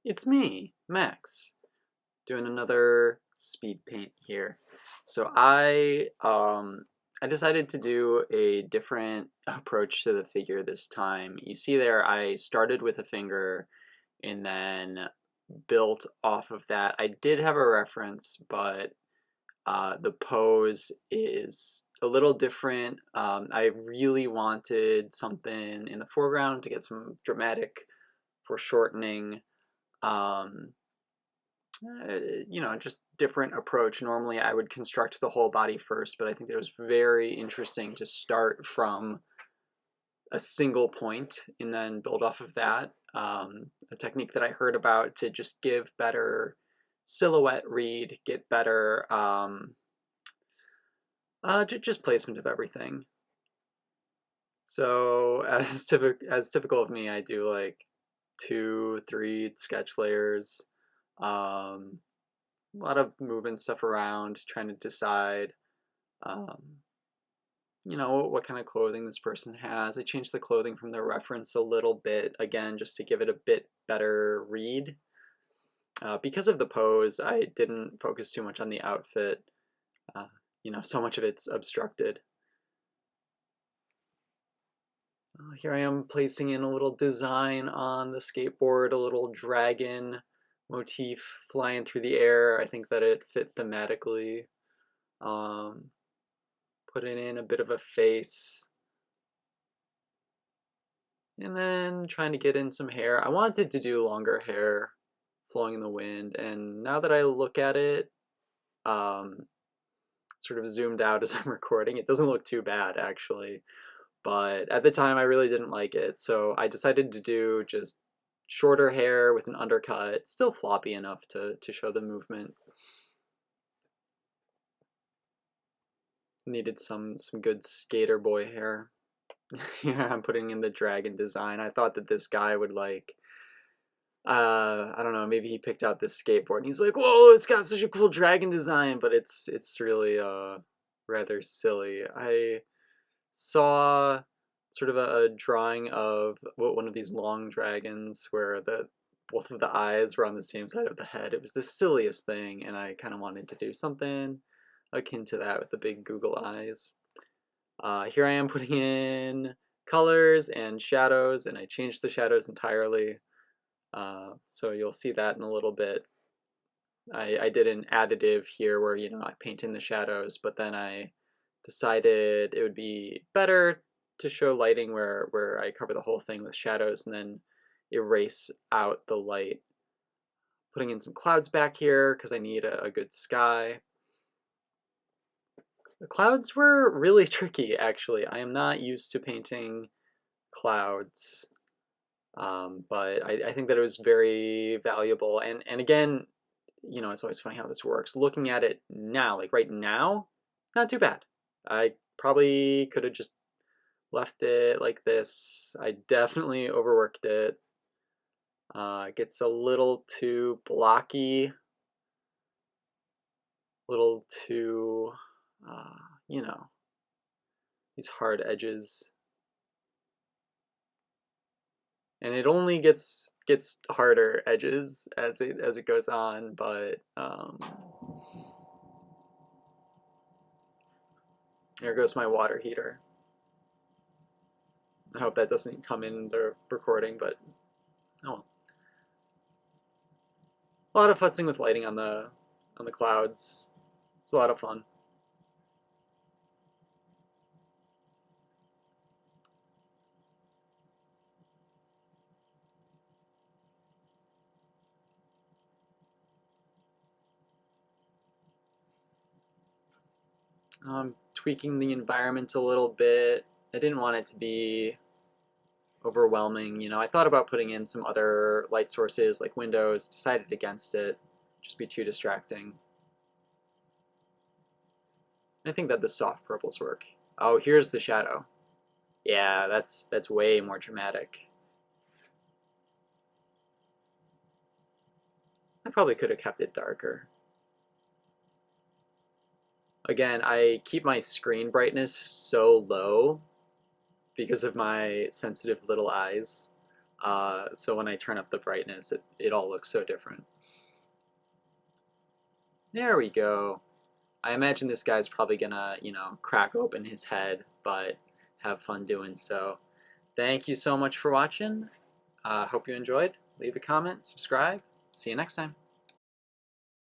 It's me, Max, doing another speed paint here. So I decided to do a different approach to the figure this time. You see there, I started with a finger and then built off of that. I did have a reference, but the pose is a little different. I really wanted something in the foreground to get some dramatic foreshortening. Um, just different approach. Normally, I would construct the whole body first, but I think it was very interesting to start from a single point and then build off of that. A technique that I heard about to just give better silhouette read, get better just placement of everything. So as typical of me, I do like 2, 3 sketch layers. Um, a lot of moving stuff around, trying to decide, um, what kind of clothing this person has. I changed the clothing from the reference a little bit, again, just to give it a bit better read. Because of the pose, I didn't focus too much on the outfit. So much of it's obstructed. Here I am placing in a little design on the skateboard, a little dragon motif flying through the air. I think that it fit thematically. Um, Putting in a bit of a face, and then trying to get in some hair. I wanted to do longer hair flowing in the wind, and now that I look at it, um, sort of zoomed out as I'm recording, it doesn't look too bad actually. But at the time, I really didn't like it, so I decided to do just shorter hair with an undercut, still floppy enough to show the movement. Needed some good skater boy hair. Here I'm putting in the dragon design. I thought that this guy would like, I don't know, maybe he picked out this skateboard and he's like, whoa, it's got such a cool dragon design, but it's really rather silly. I saw sort of a drawing of one of these long dragons where the both of the eyes were on the same side of the head. It was the silliest thing, and I kind of wanted to do something akin to that with the big Google eyes. Here I am putting in colors and shadows, and I changed the shadows entirely. So you'll see that in a little bit. I did an additive here where, I paint in the shadows, but then I decided it would be better to show lighting where I cover the whole thing with shadows and then erase out the light. Putting in some clouds back here because I need a good sky. The clouds were really tricky, actually. I am not used to painting clouds, but I think that it was very valuable. And again, it's always funny how this works. Looking at it now, like right now, not too bad. I probably could have just left it like this. I definitely overworked it. It gets a little too blocky, a little too, uh, you know, these hard edges. And it only gets harder edges as it goes on, but there goes my water heater. I hope that doesn't come in the recording, but oh, a lot of futzing with lighting on the clouds. It's a lot of fun. Tweaking the environment a little bit. I didn't want it to be overwhelming. I thought about putting in some other light sources like windows, decided against it. Just be too distracting. I think that the soft purples work. Oh, here's the shadow. Yeah, that's way more dramatic. I probably could have kept it darker. Again, I keep my screen brightness so low because of my sensitive little eyes. So when I turn up the brightness, it all looks so different. There we go. I imagine this guy's probably gonna, crack open his head, but have fun doing so. Thank you so much for watching. Hope you enjoyed. Leave a comment, subscribe. See you next time.